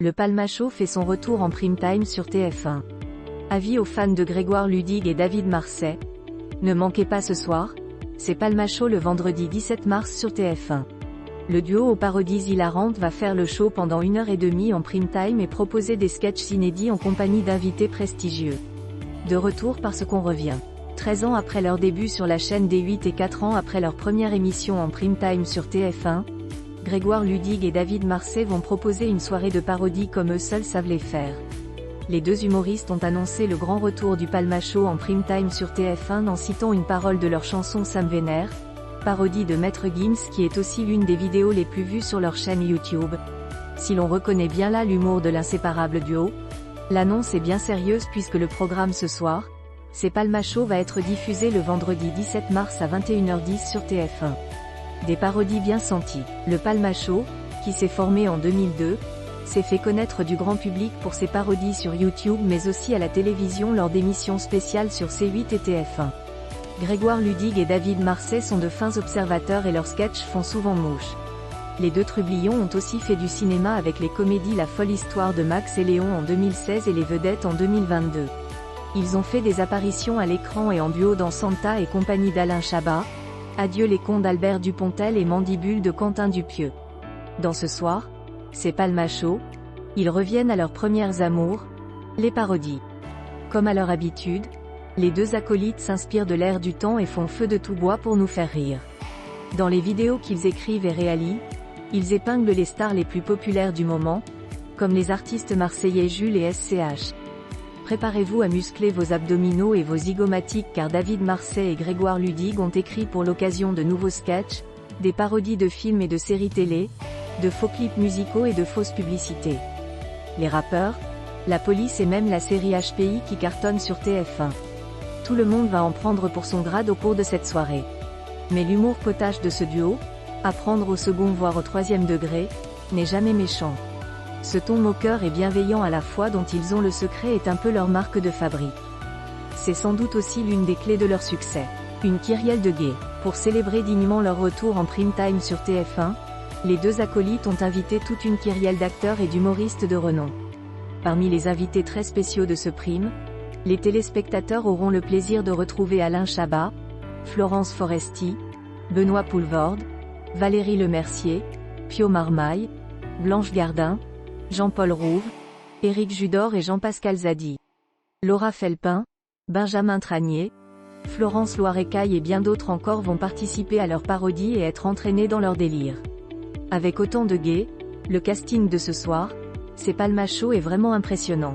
Le Palma Show fait son retour en prime time sur TF1. Avis aux fans de Grégoire Ludig et David Marsay. Ne manquez pas ce soir, c'est Palma Show le vendredi 17 mars sur TF1. Le duo aux parodies hilarantes va faire le show pendant 1h30 en prime time et proposer des sketchs inédits en compagnie d'invités prestigieux. De retour parce qu'on revient. 13 ans après leur début sur la chaîne D8 et 4 ans après leur première émission en prime time sur TF1, Grégoire Ludig et David Marsay vont proposer une soirée de parodie comme eux seuls savent les faire. Les deux humoristes ont annoncé le grand retour du Palma Show en prime time sur TF1 en citant une parole de leur chanson Ça me vénère, parodie de Maître Gims qui est aussi l'une des vidéos les plus vues sur leur chaîne YouTube. Si l'on reconnaît bien là l'humour de l'inséparable duo, l'annonce est bien sérieuse puisque le programme ce soir, c'est Palma Show va être diffusé le vendredi 17 mars à 21h10 sur TF1. Des parodies bien senties. Le Palma Show, qui s'est formé en 2002, s'est fait connaître du grand public pour ses parodies sur YouTube mais aussi à la télévision lors d'émissions spéciales sur C8 et TF1. Grégoire Ludig et David Marsay sont de fins observateurs et leurs sketchs font souvent mouche. Les deux trublions ont aussi fait du cinéma avec les comédies La folle histoire de Max et Léon en 2016 et Les vedettes en 2022. Ils ont fait des apparitions à l'écran et en duo dans Santa et compagnie d'Alain Chabat, Adieu les cons d'Albert Dupontel et Mandibule de Quentin Dupieux. Dans ce soir, c'est Palma Show, ils reviennent à leurs premières amours, les parodies. Comme à leur habitude, les deux acolytes s'inspirent de l'air du temps et font feu de tout bois pour nous faire rire. Dans les vidéos qu'ils écrivent et réalisent, ils épinglent les stars les plus populaires du moment, comme les artistes marseillais Jules et SCH. Préparez-vous à muscler vos abdominaux et vos zygomatiques car David Marsay et Grégoire Ludig ont écrit pour l'occasion de nouveaux sketchs, des parodies de films et de séries télé, de faux clips musicaux et de fausses publicités. Les rappeurs, la police et même la série HPI qui cartonne sur TF1. Tout le monde va en prendre pour son grade au cours de cette soirée. Mais l'humour potache de ce duo, à prendre au second voire au troisième degré, n'est jamais méchant. Ce ton moqueur et bienveillant à la fois dont ils ont le secret est un peu leur marque de fabrique. C'est sans doute aussi l'une des clés de leur succès. Une kyrielle de gays. Pour célébrer dignement leur retour en prime time sur TF1, les deux acolytes ont invité toute une kyrielle d'acteurs et d'humoristes de renom. Parmi les invités très spéciaux de ce prime, les téléspectateurs auront le plaisir de retrouver Alain Chabat, Florence Foresti, Benoît Poelvoorde, Valérie Lemercier, Pio Marmaille, Blanche Gardin, Jean-Paul Rouve, Éric Judor et Jean-Pascal Zadi. Laura Felpin, Benjamin Tranier, Florence Loirecaille et bien d'autres encore vont participer à leur parodie et être entraînés dans leur délire. Avec autant de gays, le casting de ce soir, c'est Palma Show est vraiment impressionnant.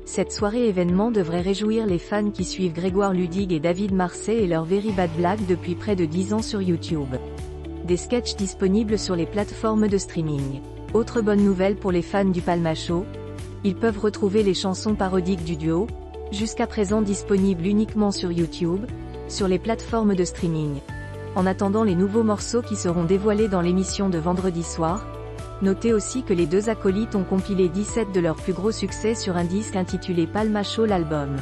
Cette soirée événement devrait réjouir les fans qui suivent Grégoire Ludig et David Marsay et leurs Very Bad Blagues depuis près de 10 ans sur YouTube. Des sketchs disponibles sur les plateformes de streaming. Autre bonne nouvelle pour les fans du Palma Show, ils peuvent retrouver les chansons parodiques du duo, jusqu'à présent disponibles uniquement sur YouTube, sur les plateformes de streaming. En attendant les nouveaux morceaux qui seront dévoilés dans l'émission de vendredi soir, notez aussi que les deux acolytes ont compilé 17 de leurs plus gros succès sur un disque intitulé Palma Show l'album.